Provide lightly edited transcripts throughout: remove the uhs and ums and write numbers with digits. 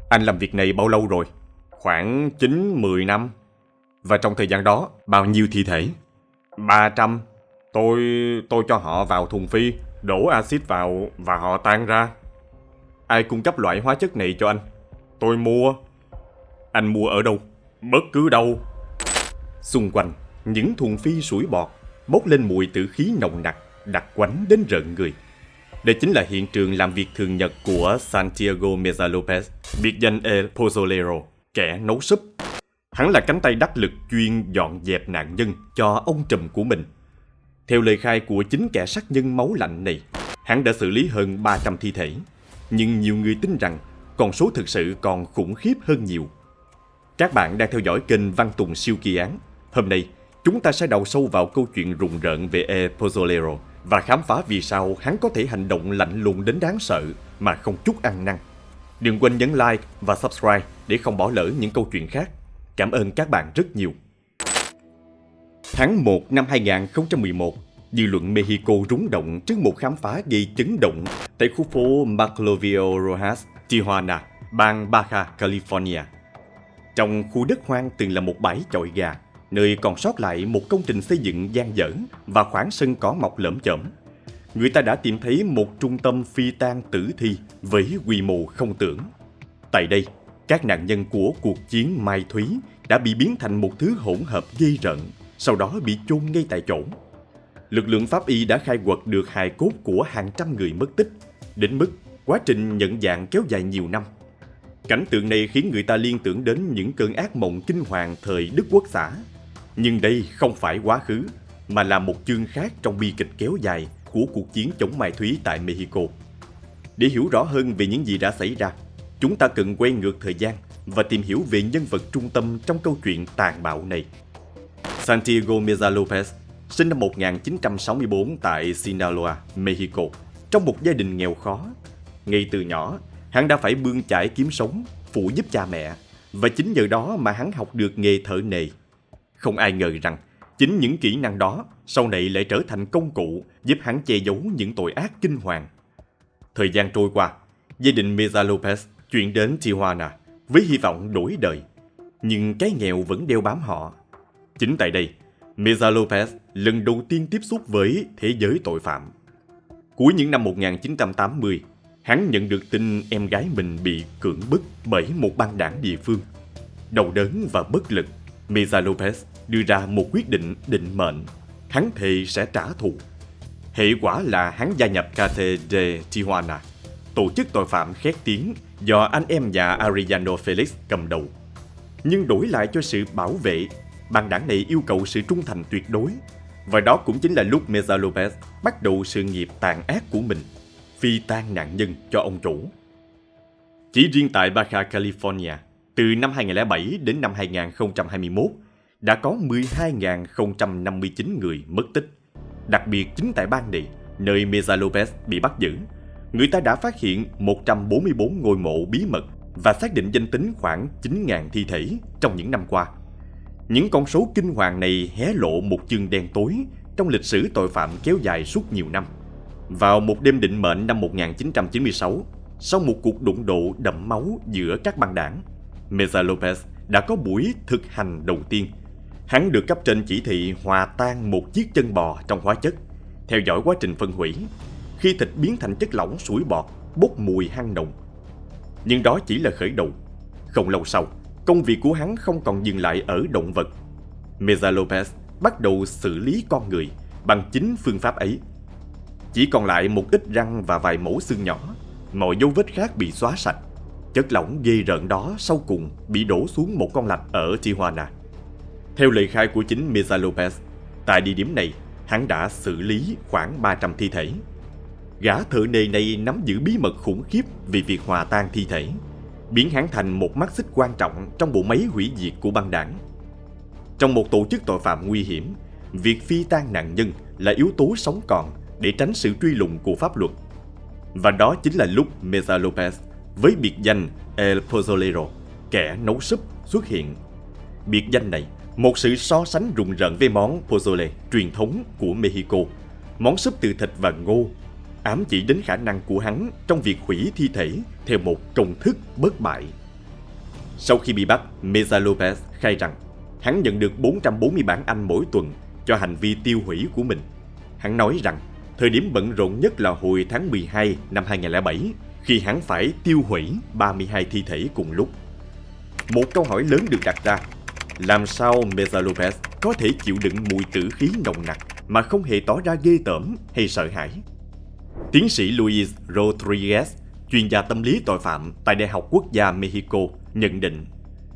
Anh làm việc này bao lâu rồi? Khoảng 9-10 năm. Và trong thời gian đó, bao nhiêu thi thể? 300. Tôi cho họ vào thùng phi, đổ axit vào và họ tan ra. Ai cung cấp loại hóa chất này cho anh? Tôi mua. Anh mua ở đâu? Bất cứ đâu. Xung quanh, những thùng phi sủi bọt, bốc lên mùi tử khí nồng nặc, đặc quánh đến rợn người. Đây chính là hiện trường làm việc thường nhật của Santiago Meza Lopez, biệt danh El Pozolero, kẻ nấu súp. Hắn là cánh tay đắc lực chuyên dọn dẹp nạn nhân cho ông trùm của mình. Theo lời khai của chính kẻ sát nhân máu lạnh này, hắn đã xử lý hơn 300 thi thể. Nhưng nhiều người tin rằng con số thực sự còn khủng khiếp hơn nhiều. Các bạn đang theo dõi kênh Văn Tùng Siêu Kỳ Án. Hôm nay, chúng ta sẽ đào sâu vào câu chuyện rùng rợn về El Pozolero và khám phá vì sao hắn có thể hành động lạnh lùng đến đáng sợ mà không chút ăn năn. Đừng quên nhấn like và subscribe để không bỏ lỡ những câu chuyện khác. Cảm ơn các bạn rất nhiều. Tháng 1 năm 2011, dư luận Mexico rúng động trước một khám phá gây chấn động tại khu phố Maclovio Rojas, Tijuana, bang Baja California. Trong khu đất hoang từng là một bãi chọi gà, nơi còn sót lại một công trình xây dựng dang dở và khoảng sân cỏ mọc lởm chởm, người ta đã tìm thấy một trung tâm phi tang tử thi với quy mô không tưởng. Tại đây, các nạn nhân của cuộc chiến Mai Thúy đã bị biến thành một thứ hỗn hợp ghê rợn, sau đó bị chôn ngay tại chỗ. Lực lượng pháp y đã khai quật được hài cốt của hàng trăm người mất tích, đến mức quá trình nhận dạng kéo dài nhiều năm. Cảnh tượng này khiến người ta liên tưởng đến những cơn ác mộng kinh hoàng thời Đức Quốc xã. Nhưng đây không phải quá khứ, mà là một chương khác trong bi kịch kéo dài của cuộc chiến chống Mai Thúy tại Mexico. Để hiểu rõ hơn về những gì đã xảy ra, chúng ta cần quay ngược thời gian và tìm hiểu về nhân vật trung tâm trong câu chuyện tàn bạo này. Santiago Meza Lopez sinh năm 1964 tại Sinaloa, Mexico, trong một gia đình nghèo khó. Ngay từ nhỏ, hắn đã phải bươn chải kiếm sống, phụ giúp cha mẹ, và chính nhờ đó mà hắn học được nghề thợ nề. Không ai ngờ rằng, chính những kỹ năng đó sau này lại trở thành công cụ giúp hắn che giấu những tội ác kinh hoàng. Thời gian trôi qua, gia đình Meza Lopez chuyển đến Tijuana với hy vọng đổi đời, nhưng cái nghèo vẫn đeo bám họ. Chính tại đây, Meza Lopez lần đầu tiên tiếp xúc với thế giới tội phạm. Cuối những năm 1980, hắn nhận được tin em gái mình bị cưỡng bức bởi một băng đảng địa phương. Đau đớn và bất lực, Meza Lopez đưa ra một quyết định định mệnh. Hắn thề sẽ trả thù. Hệ quả là hắn gia nhập Cártel de Tijuana, tổ chức tội phạm khét tiếng do anh em nhà Arellano Felix cầm đầu. Nhưng đổi lại cho sự bảo vệ, băng đảng này yêu cầu sự trung thành tuyệt đối. Và đó cũng chính là lúc Meza Lopez bắt đầu sự nghiệp tàn ác của mình, phi tang nạn nhân cho ông chủ. Chỉ riêng tại Baja California, từ năm 2007 đến năm 2021, đã có 12.059 người mất tích. Đặc biệt chính tại bang này, nơi Meza Lopez bị bắt giữ, người ta đã phát hiện 144 ngôi mộ bí mật và xác định danh tính khoảng 9.000 thi thể trong những năm qua. Những con số kinh hoàng này hé lộ một chương đen tối trong lịch sử tội phạm kéo dài suốt nhiều năm. Vào một đêm định mệnh năm 1996, sau một cuộc đụng độ đẫm máu giữa các băng đảng, Meza Lopez đã có buổi thực hành đầu tiên. Hắn được cấp trên chỉ thị hòa tan một chiếc chân bò trong hóa chất, theo dõi quá trình phân hủy. Khi thịt biến thành chất lỏng sủi bọt, bốc mùi hăng nồng. Nhưng đó chỉ là khởi đầu. Không lâu sau, công việc của hắn không còn dừng lại ở động vật. Meza Lopez bắt đầu xử lý con người bằng chính phương pháp ấy. Chỉ còn lại một ít răng và vài mẩu xương nhỏ, mọi dấu vết khác bị xóa sạch. Chất lỏng ghê rợn đó sau cùng bị đổ xuống một con lạch ở Tijuana. Theo lời khai của chính Meza Lopez, tại địa điểm này, hắn đã xử lý khoảng 300 thi thể. Gã thợ nề này nắm giữ bí mật khủng khiếp về việc hòa tan thi thể, biến hắn thành một mắt xích quan trọng trong bộ máy hủy diệt của băng đảng. Trong một tổ chức tội phạm nguy hiểm, việc phi tang nạn nhân là yếu tố sống còn để tránh sự truy lùng của pháp luật. Và đó chính là lúc Meza Lopez với biệt danh El Pozolero, kẻ nấu súp, xuất hiện. Biệt danh này, một sự so sánh rùng rợn với món pozole truyền thống của Mexico, món súp từ thịt và ngô, ám chỉ đến khả năng của hắn trong việc hủy thi thể theo một công thức bất bại. Sau khi bị bắt, Meza Lopez khai rằng hắn nhận được 440 bảng Anh mỗi tuần cho hành vi tiêu hủy của mình. Hắn nói rằng thời điểm bận rộn nhất là hồi tháng 12 năm 2007 khi hắn phải tiêu hủy 32 thi thể cùng lúc. Một câu hỏi lớn được đặt ra: làm sao Meza Lopez có thể chịu đựng mùi tử khí nồng nặc mà không hề tỏ ra ghê tởm hay sợ hãi? Tiến sĩ Luis Rodriguez, chuyên gia tâm lý tội phạm tại Đại học Quốc gia Mexico, nhận định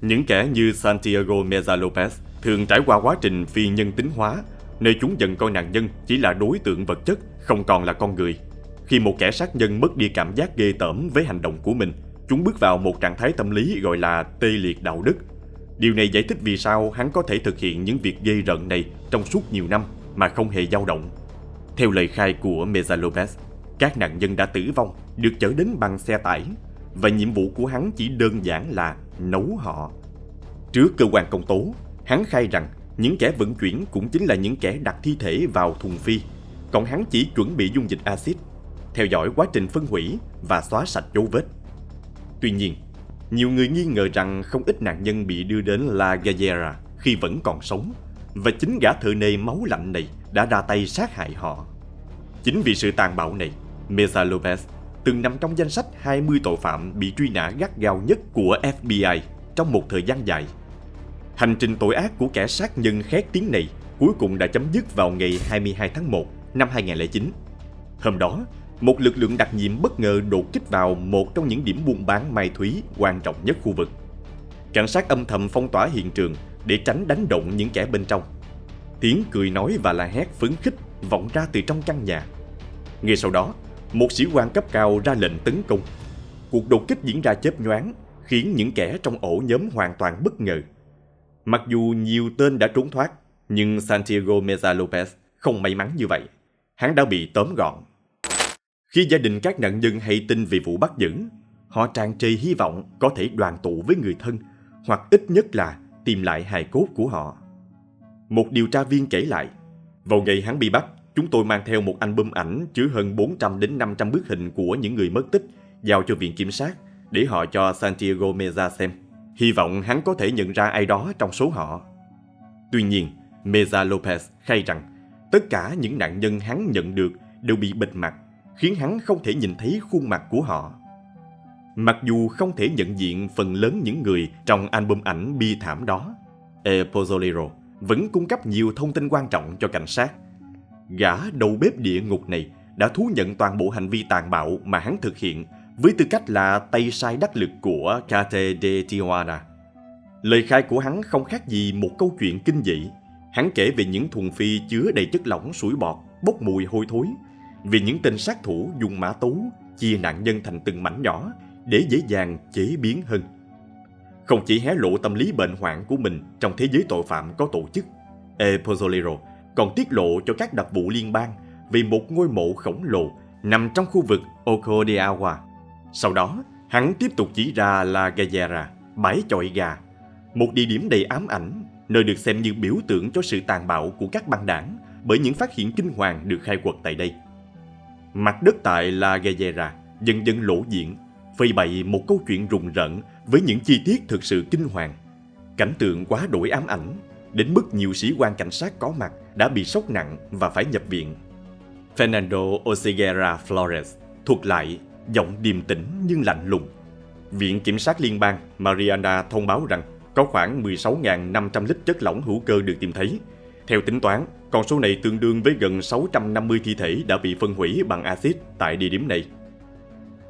những kẻ như Santiago Meza Lopez thường trải qua quá trình phi nhân tính hóa, nơi chúng dần coi nạn nhân chỉ là đối tượng vật chất, không còn là con người. Khi một kẻ sát nhân mất đi cảm giác ghê tởm với hành động của mình, chúng bước vào một trạng thái tâm lý gọi là tê liệt đạo đức. Điều này giải thích vì sao hắn có thể thực hiện những việc ghê rợn này trong suốt nhiều năm mà không hề dao động. Theo lời khai của Meza Lopez, các nạn nhân đã tử vong được chở đến bằng xe tải, và nhiệm vụ của hắn chỉ đơn giản là nấu họ. Trước cơ quan công tố, hắn khai rằng những kẻ vận chuyển cũng chính là những kẻ đặt thi thể vào thùng phi, còn hắn chỉ chuẩn bị dung dịch axit, theo dõi quá trình phân hủy và xóa sạch dấu vết. Tuy nhiên, nhiều người nghi ngờ rằng không ít nạn nhân bị đưa đến La Gallera khi vẫn còn sống, và chính gã thợ nề máu lạnh này đã ra tay sát hại họ. Chính vì sự tàn bạo này, Meza Lopez từng nằm trong danh sách 20 tội phạm bị truy nã gắt gao nhất của FBI trong một thời gian dài. Hành trình tội ác của kẻ sát nhân khét tiếng này cuối cùng đã chấm dứt vào ngày 22 tháng 1 năm 2009. Hôm đó, một lực lượng đặc nhiệm bất ngờ đột kích vào một trong những điểm buôn bán mai thúy quan trọng nhất khu vực. Cảnh sát âm thầm phong tỏa hiện trường để tránh đánh động những kẻ bên trong. Tiếng cười nói và la hét phấn khích vọng ra từ trong căn nhà. Ngay sau đó, một sĩ quan cấp cao ra lệnh tấn công. Cuộc đột kích diễn ra chớp nhoáng, khiến những kẻ trong ổ nhóm hoàn toàn bất ngờ. Mặc dù nhiều tên đã trốn thoát, nhưng Santiago Meza Lopez không may mắn như vậy. Hắn đã bị tóm gọn. Khi gia đình các nạn nhân hay tin về vụ bắt giữ, họ tràn trề hy vọng có thể đoàn tụ với người thân, hoặc ít nhất là tìm lại hài cốt của họ. Một điều tra viên kể lại, vào ngày hắn bị bắt, chúng tôi mang theo một album ảnh chứa hơn 400 đến 500 bức hình của những người mất tích, giao cho viện kiểm sát để họ cho Santiago Meza xem. Hy vọng hắn có thể nhận ra ai đó trong số họ. Tuy nhiên, Meza Lopez khai rằng tất cả những nạn nhân hắn nhận được đều bị bịt mặt, khiến hắn không thể nhìn thấy khuôn mặt của họ. Mặc dù không thể nhận diện phần lớn những người trong album ảnh bi thảm đó, El Pozzolero vẫn cung cấp nhiều thông tin quan trọng cho cảnh sát. Gã đầu bếp địa ngục này đã thú nhận toàn bộ hành vi tàn bạo mà hắn thực hiện với tư cách là tay sai đắc lực của Carte de Tijuana. Lời khai của hắn không khác gì một câu chuyện kinh dị. Hắn kể về những thùng phi chứa đầy chất lỏng sủi bọt, bốc mùi hôi thối, về những tên sát thủ dùng mã tấu chia nạn nhân thành từng mảnh nhỏ để dễ dàng chế biến hơn. Không chỉ hé lộ tâm lý bệnh hoạn của mình trong thế giới tội phạm có tổ chức, El Pozzolero còn tiết lộ cho các đặc vụ liên bang về một ngôi mộ khổng lồ nằm trong khu vực Ojo de Agua. Sau đó, hắn tiếp tục chỉ ra La Gallera, bãi chọi gà, một địa điểm đầy ám ảnh, nơi được xem như biểu tượng cho sự tàn bạo của các băng đảng bởi những phát hiện kinh hoàng được khai quật tại đây. Mặt đất tại La Gallera dần dần lộ diện, phơi bày một câu chuyện rùng rợn với những chi tiết thực sự kinh hoàng. Cảnh tượng quá đổi ám ảnh, đến mức nhiều sĩ quan cảnh sát có mặt đã bị sốc nặng và phải nhập viện. Fernando Oseguera Flores thuật lại, giọng điềm tĩnh nhưng lạnh lùng. Viện Kiểm sát Liên bang Mariana thông báo rằng có khoảng 16.500 lít chất lỏng hữu cơ được tìm thấy. Theo tính toán, con số này tương đương với gần 650 thi thể đã bị phân hủy bằng axit tại địa điểm này.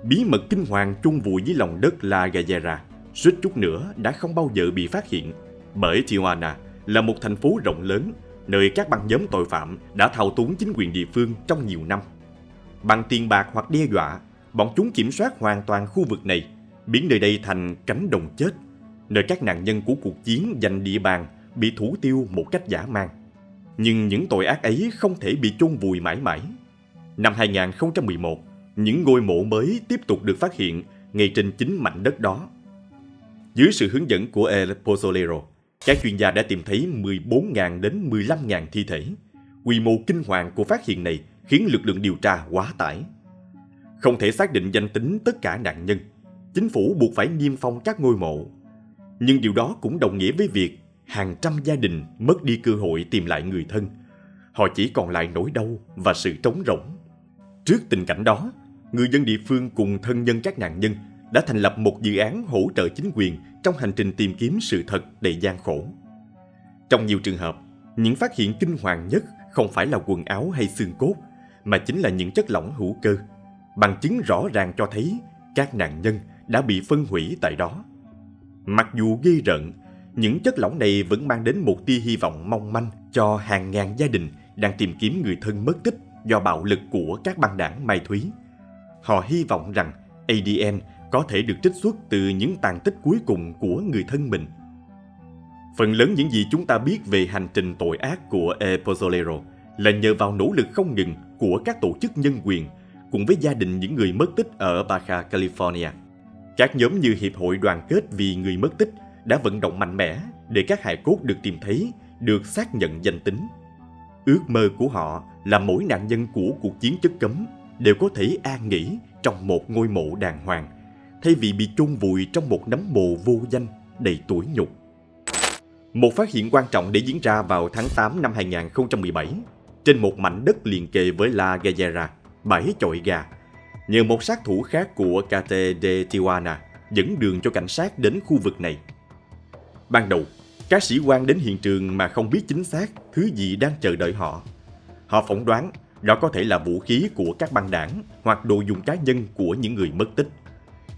Bí mật kinh hoàng chôn vùi dưới lòng đất La Gallera suýt chút nữa đã không bao giờ bị phát hiện, bởi Tijuana là một thành phố rộng lớn, nơi các băng nhóm tội phạm đã thao túng chính quyền địa phương trong nhiều năm. Bằng tiền bạc hoặc đe dọa, bọn chúng kiểm soát hoàn toàn khu vực này, biến nơi đây thành cánh đồng chết, nơi các nạn nhân của cuộc chiến giành địa bàn bị thủ tiêu một cách dã man. Nhưng những tội ác ấy không thể bị chôn vùi mãi mãi. Năm 2011, những ngôi mộ mới tiếp tục được phát hiện ngay trên chính mảnh đất đó. Dưới sự hướng dẫn của El Pozzolero, các chuyên gia đã tìm thấy 14.000 đến 15.000 thi thể. Quy mô kinh hoàng của phát hiện này khiến lực lượng điều tra quá tải. Không thể xác định danh tính tất cả nạn nhân, chính phủ buộc phải niêm phong các ngôi mộ. Nhưng điều đó cũng đồng nghĩa với việc hàng trăm gia đình mất đi cơ hội tìm lại người thân. Họ chỉ còn lại nỗi đau và sự trống rỗng. Trước tình cảnh đó, người dân địa phương cùng thân nhân các nạn nhân đã thành lập một dự án hỗ trợ chính quyền trong hành trình tìm kiếm sự thật đầy gian khổ. Trong nhiều trường hợp, những phát hiện kinh hoàng nhất không phải là quần áo hay xương cốt, mà chính là những chất lỏng hữu cơ. Bằng chứng rõ ràng cho thấy các nạn nhân đã bị phân hủy tại đó. Mặc dù ghê rợn, những chất lỏng này vẫn mang đến một tia hy vọng mong manh cho hàng ngàn gia đình đang tìm kiếm người thân mất tích do bạo lực của các băng đảng Mai Thúy. Họ hy vọng rằng ADN có thể được trích xuất từ những tàn tích cuối cùng của người thân mình. Phần lớn những gì chúng ta biết về hành trình tội ác của El Pozzolero là nhờ vào nỗ lực không ngừng của các tổ chức nhân quyền cùng với gia đình những người mất tích ở Baja California. Các nhóm như Hiệp hội Đoàn kết vì người mất tích đã vận động mạnh mẽ để các hài cốt được tìm thấy, được xác nhận danh tính. Ước mơ của họ là mỗi nạn nhân của cuộc chiến chất cấm đều có thể an nghỉ trong một ngôi mộ đàng hoàng, thay vì bị chôn vùi trong một nấm mồ vô danh đầy tủi nhục. Một phát hiện quan trọng để diễn ra vào tháng 8 năm 2017 trên một mảnh đất liền kề với La Gallera, bãi chọi gà, nhờ một sát thủ khác của Cártel de Tijuana dẫn đường cho cảnh sát đến khu vực này. Ban đầu, các sĩ quan đến hiện trường mà không biết chính xác thứ gì đang chờ đợi họ. Họ phỏng đoán đó có thể là vũ khí của các băng đảng hoặc đồ dùng cá nhân của những người mất tích.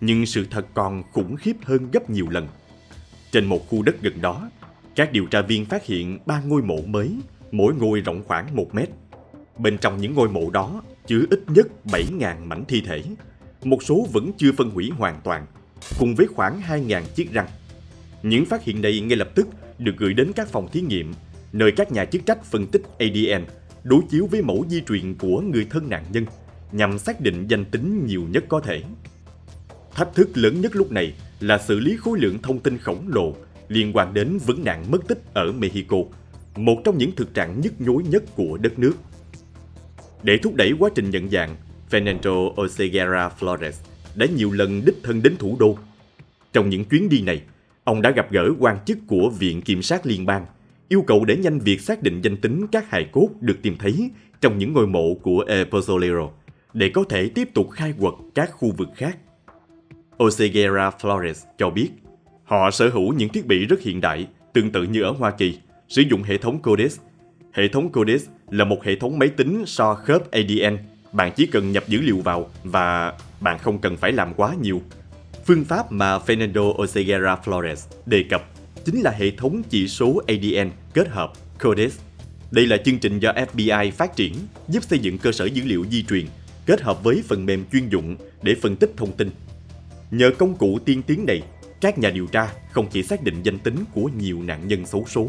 Nhưng sự thật còn khủng khiếp hơn gấp nhiều lần. Trên một khu đất gần đó, các điều tra viên phát hiện 3 ngôi mộ mới, mỗi ngôi rộng khoảng 1 mét. Bên trong những ngôi mộ đó chứa ít nhất 7.000 mảnh thi thể. Một số vẫn chưa phân hủy hoàn toàn, cùng với khoảng 2.000 chiếc răng. Những phát hiện này ngay lập tức được gửi đến các phòng thí nghiệm, nơi các nhà chức trách phân tích ADN, đối chiếu với mẫu di truyền của người thân nạn nhân, nhằm xác định danh tính nhiều nhất có thể. Thách thức lớn nhất lúc này là xử lý khối lượng thông tin khổng lồ liên quan đến vấn nạn mất tích ở Mexico, một trong những thực trạng nhức nhối nhất của đất nước. Để thúc đẩy quá trình nhận dạng, Fernando Oseguera Flores đã nhiều lần đích thân đến thủ đô. Trong những chuyến đi này, ông đã gặp gỡ quan chức của Viện Kiểm sát Liên bang, yêu cầu đẩy nhanh việc xác định danh tính các hài cốt được tìm thấy trong những ngôi mộ của El Pozzolero để có thể tiếp tục khai quật các khu vực khác. Oseguera Flores cho biết, họ sở hữu những thiết bị rất hiện đại, tương tự như ở Hoa Kỳ, sử dụng hệ thống CODIS. Hệ thống CODIS là một hệ thống máy tính so khớp ADN. Bạn chỉ cần nhập dữ liệu vào và bạn không cần phải làm quá nhiều. Phương pháp mà Fernando Oseguera Flores đề cập chính là hệ thống chỉ số ADN kết hợp CODIS. Đây là chương trình do FBI phát triển, giúp xây dựng cơ sở dữ liệu di truyền kết hợp với phần mềm chuyên dụng để phân tích thông tin. Nhờ công cụ tiên tiến này, các nhà điều tra không chỉ xác định danh tính của nhiều nạn nhân xấu số,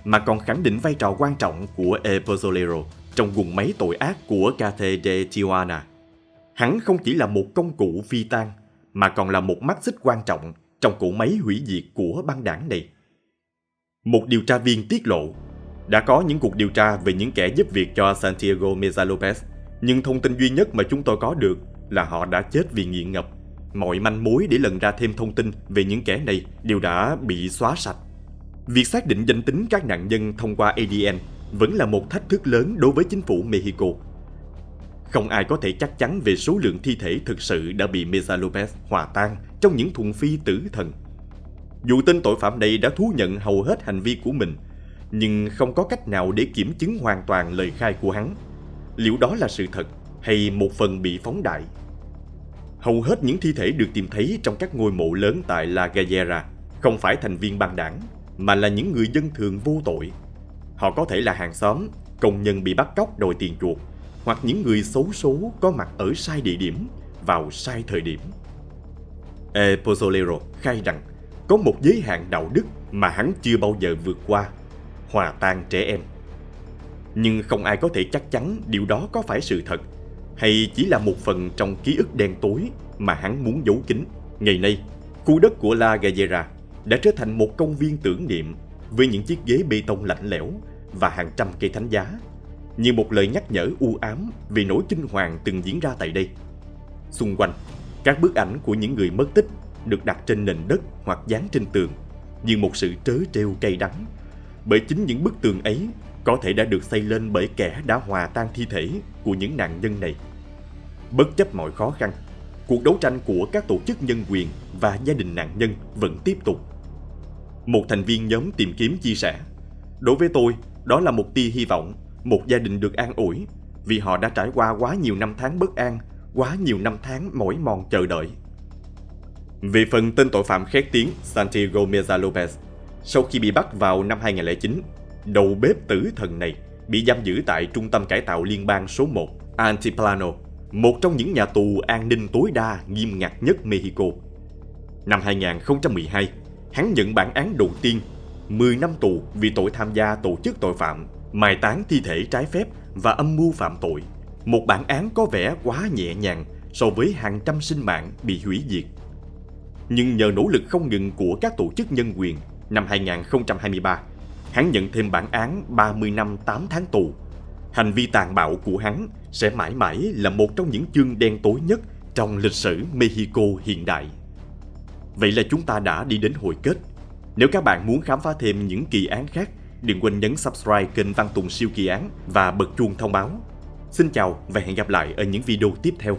mà còn khẳng định vai trò quan trọng của El Pozzolero trong guồng máy tội ác của Cártel de Tijuana. Hắn không chỉ là một công cụ phi tang, mà còn là một mắt xích quan trọng trong cỗ máy hủy diệt của băng đảng này. Một điều tra viên tiết lộ, đã có những cuộc điều tra về những kẻ giúp việc cho Santiago Meza Lopez, nhưng thông tin duy nhất mà chúng tôi có được là họ đã chết vì nghiện ngập. Mọi manh mối để lần ra thêm thông tin về những kẻ này đều đã bị xóa sạch. Việc xác định danh tính các nạn nhân thông qua ADN vẫn là một thách thức lớn đối với chính phủ Mexico. Không ai có thể chắc chắn về số lượng thi thể thực sự đã bị Meza Lopez hòa tan trong những thùng phi tử thần. Dù tên tội phạm này đã thú nhận hầu hết hành vi của mình, nhưng không có cách nào để kiểm chứng hoàn toàn lời khai của hắn. Liệu đó là sự thật hay một phần bị phóng đại? Hầu hết những thi thể được tìm thấy trong các ngôi mộ lớn tại La Gallera không phải thành viên băng đảng, mà là những người dân thường vô tội. Họ có thể là hàng xóm, công nhân bị bắt cóc đòi tiền chuộc, hoặc những người xấu số có mặt ở sai địa điểm, vào sai thời điểm. El Pozzolero khai rằng có một giới hạn đạo đức mà hắn chưa bao giờ vượt qua: hòa tan trẻ em. Nhưng không ai có thể chắc chắn điều đó có phải sự thật, hay chỉ là một phần trong ký ức đen tối mà hắn muốn giấu kín. Ngày nay, khu đất của La Gallera đã trở thành một công viên tưởng niệm với những chiếc ghế bê tông lạnh lẽo và hàng trăm cây thánh giá, như một lời nhắc nhở u ám về nỗi kinh hoàng từng diễn ra tại đây. Xung quanh, các bức ảnh của những người mất tích được đặt trên nền đất hoặc dán trên tường. như một sự trớ trêu cay đắng, bởi chính những bức tường ấy có thể đã được xây lên bởi kẻ đã hòa tan thi thể của những nạn nhân này. Bất chấp mọi khó khăn, cuộc đấu tranh của các tổ chức nhân quyền và gia đình nạn nhân vẫn tiếp tục. Một thành viên nhóm tìm kiếm chia sẻ: "Đối với tôi, đó là một tia hy vọng, một gia đình được an ủi, vì họ đã trải qua quá nhiều năm tháng bất an, quá nhiều năm tháng mỏi mòn chờ đợi." Về phần tên tội phạm khét tiếng Santiago Meza Lopez, sau khi bị bắt vào năm 2009, đầu bếp tử thần này bị giam giữ tại Trung tâm Cải tạo Liên bang số 1 Altiplano, một trong những nhà tù an ninh tối đa nghiêm ngặt nhất Mexico. Năm 2012, hắn nhận bản án đầu tiên, 10 năm tù vì tội tham gia tổ chức tội phạm, mai táng thi thể trái phép và âm mưu phạm tội. Một bản án có vẻ quá nhẹ nhàng so với hàng trăm sinh mạng bị hủy diệt. Nhưng nhờ nỗ lực không ngừng của các tổ chức nhân quyền, năm 2023, hắn nhận thêm bản án 30 năm 8 tháng tù. Hành vi tàn bạo của hắn sẽ mãi mãi là một trong những chương đen tối nhất trong lịch sử Mexico hiện đại. Vậy là chúng ta đã đi đến hồi kết. Nếu các bạn muốn khám phá thêm những kỳ án khác, đừng quên nhấn subscribe kênh Văn Tùng Siêu Kỳ Án và bật chuông thông báo. Xin chào và hẹn gặp lại ở những video tiếp theo.